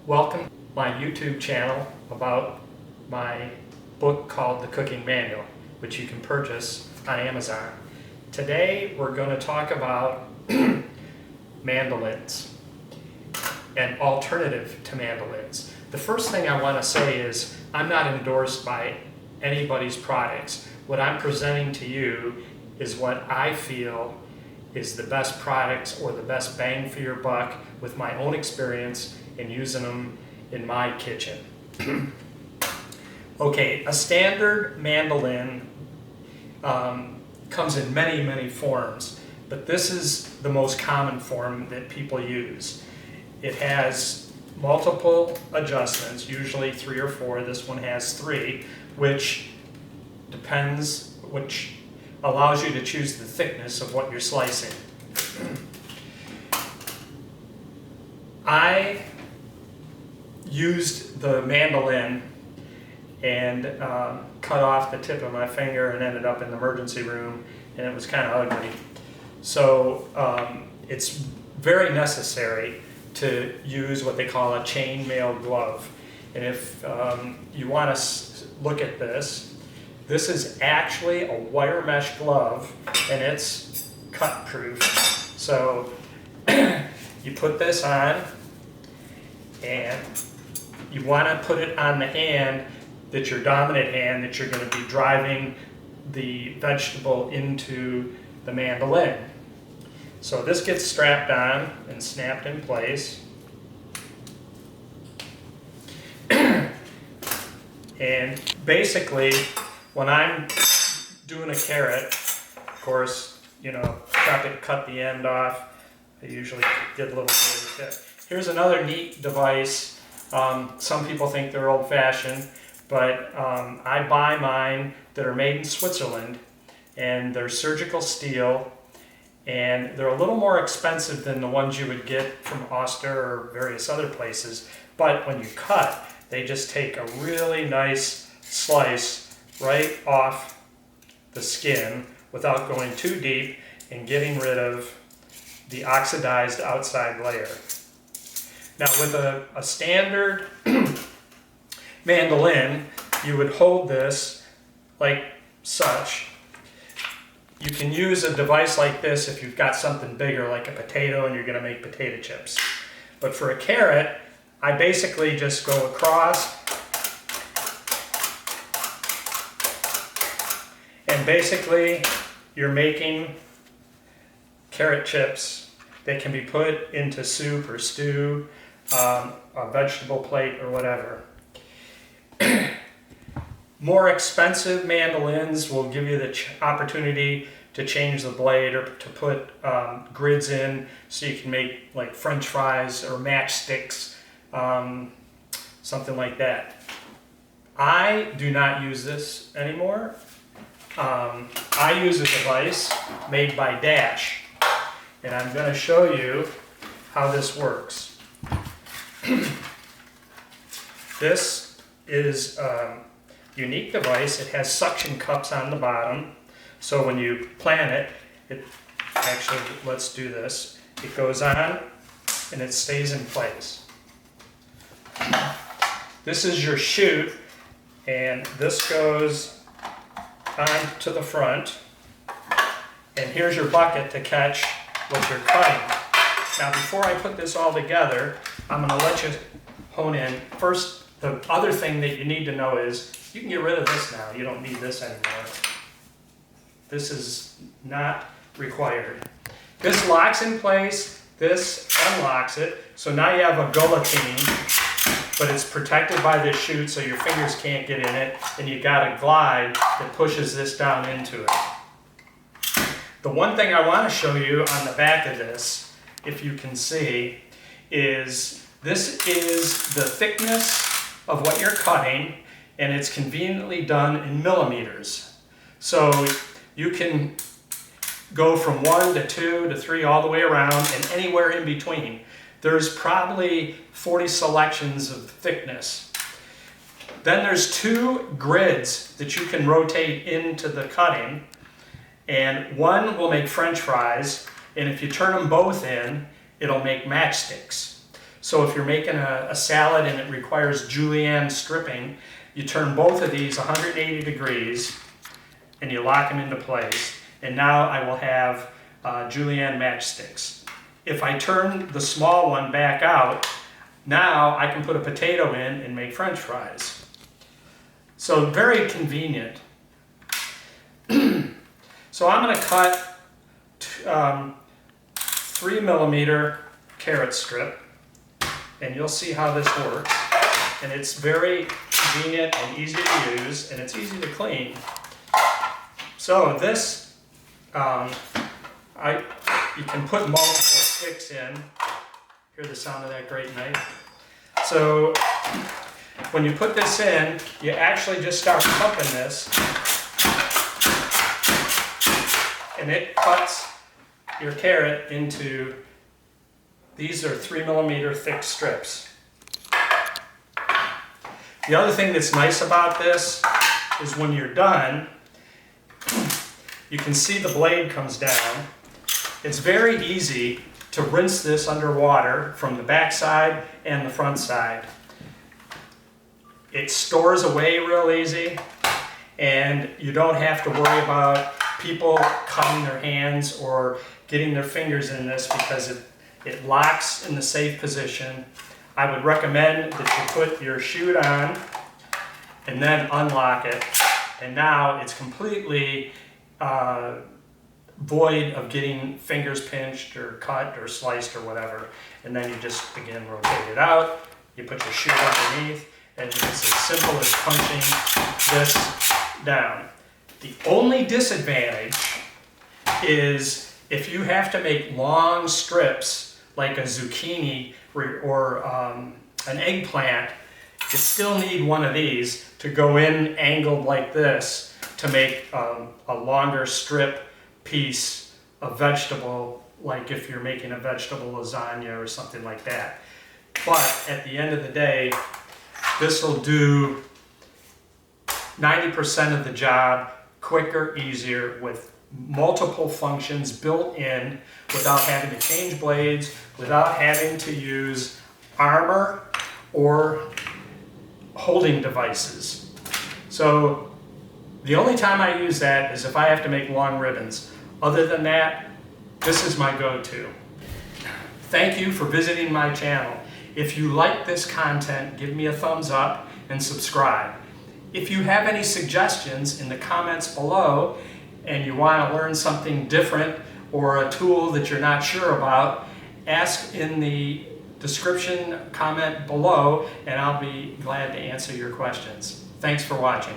Welcome to my YouTube channel about my book called The Cooking Manual, which you can purchase on Amazon. Today we're going to talk about mandolins, an alternative to mandolins. The first thing I want to say is I'm not endorsed by anybody's products. What I'm presenting to you is what I feel is the best products or the best bang for your buck with my own experience in using them in my kitchen. Okay, a standard mandolin comes in many forms, but this is the most common form that people use. It has multiple adjustments, usually 3 or 4. This one has 3, which allows you to choose the thickness of what you're slicing. I used the mandolin and cut off the tip of my finger and ended up in the emergency room, and it was kind of ugly. So it's very necessary to use what they call a chainmail glove. And if you want to look at this, this is actually a wire mesh glove, and it's cut proof. So you put this on, and you want to put it on the hand that's your dominant hand, that you're going to be driving the vegetable into the mandolin. So this gets strapped on and snapped in place. And basically, when I'm doing a carrot, of course, cut the end off. I usually get a little bit of the tip. Here's another neat device. Some people think they're old-fashioned, but I buy mine that are made in Switzerland, and they're surgical steel, and they're a little more expensive than the ones you would get from Oster or various other places, but when you cut, they just take a really nice slice right off the skin without going too deep and getting rid of the oxidized outside layer. Now with a standard mandolin, you would hold this like such. You can use a device like this if you've got something bigger like a potato and you're going to make potato chips. But for a carrot, I basically just go across, and basically you're making carrot chips that can be put into soup or stew, a vegetable plate or whatever. More expensive mandolins will give you the opportunity to change the blade or to put grids in so you can make like French fries or matchsticks, something like that. I do not use this anymore. I use a device made by Dash, and I'm going to show you how this works. This is a unique device. It has suction cups on the bottom, so when you plant it, actually, let's do this. It goes on and it stays in place. This is your chute, and this goes on to the front, and here's your bucket to catch what you're cutting. Now before I put this all together, I'm going to let you hone in. First, the other thing that you need to know is you can get rid of this now. You don't need this anymore. This is not required. This locks in place, this unlocks it, so now you have a guillotine, but it's protected by this chute so your fingers can't get in it, and you got a glide that pushes this down into it. The one thing I want to show you on the back of this, if you can see, is this is the thickness of what you're cutting, and it's conveniently done in millimeters. So you can go from 1 to 2 to 3 all the way around and anywhere in between. There's probably 40 selections of thickness. Then there's 2 grids that you can rotate into the cutting, and one will make French fries, and if you turn them both in, it'll make matchsticks. So if you're making a salad and it requires julienne stripping, you turn both of these 180 degrees and you lock them into place. And now I will have julienne matchsticks. If I turn the small one back out, now I can put a potato in and make French fries. So very convenient. So I'm going to cut 3mm carrot strip, and you'll see how this works. And it's very convenient and easy to use, and it's easy to clean. So this, you can put multiple sticks in. Hear the sound of that great knife? So when you put this in, you actually just start pumping this, and it cuts your carrot into, these are 3mm thick strips. The other thing that's nice about this is when you're done, you can see the blade comes down. It's very easy to rinse this underwater from the back side and the front side. It stores away real easy, and you don't have to worry about people cutting their hands or getting their fingers in this because it locks in the safe position. I would recommend that you put your chute on and then unlock it, and now it's completely void of getting fingers pinched or cut or sliced or whatever. And then you just, again, rotate it out, you put your chute underneath, and it's as simple as punching this down. The only disadvantage is if you have to make long strips like a zucchini or an eggplant, you still need one of these to go in angled like this to make a longer strip piece of vegetable, like if you're making a vegetable lasagna or something like that. But at the end of the day, this will do 90% of the job quicker, easier, with multiple functions built in without having to change blades, without having to use armor or holding devices. So the only time I use that is if I have to make long ribbons. Other than that, this is my go-to. Thank you for visiting my channel. If you like this content, give me a thumbs up and subscribe. If you have any suggestions in the comments below and you want to learn something different or a tool that you're not sure about, ask in the description comment below and I'll be glad to answer your questions. Thanks for watching.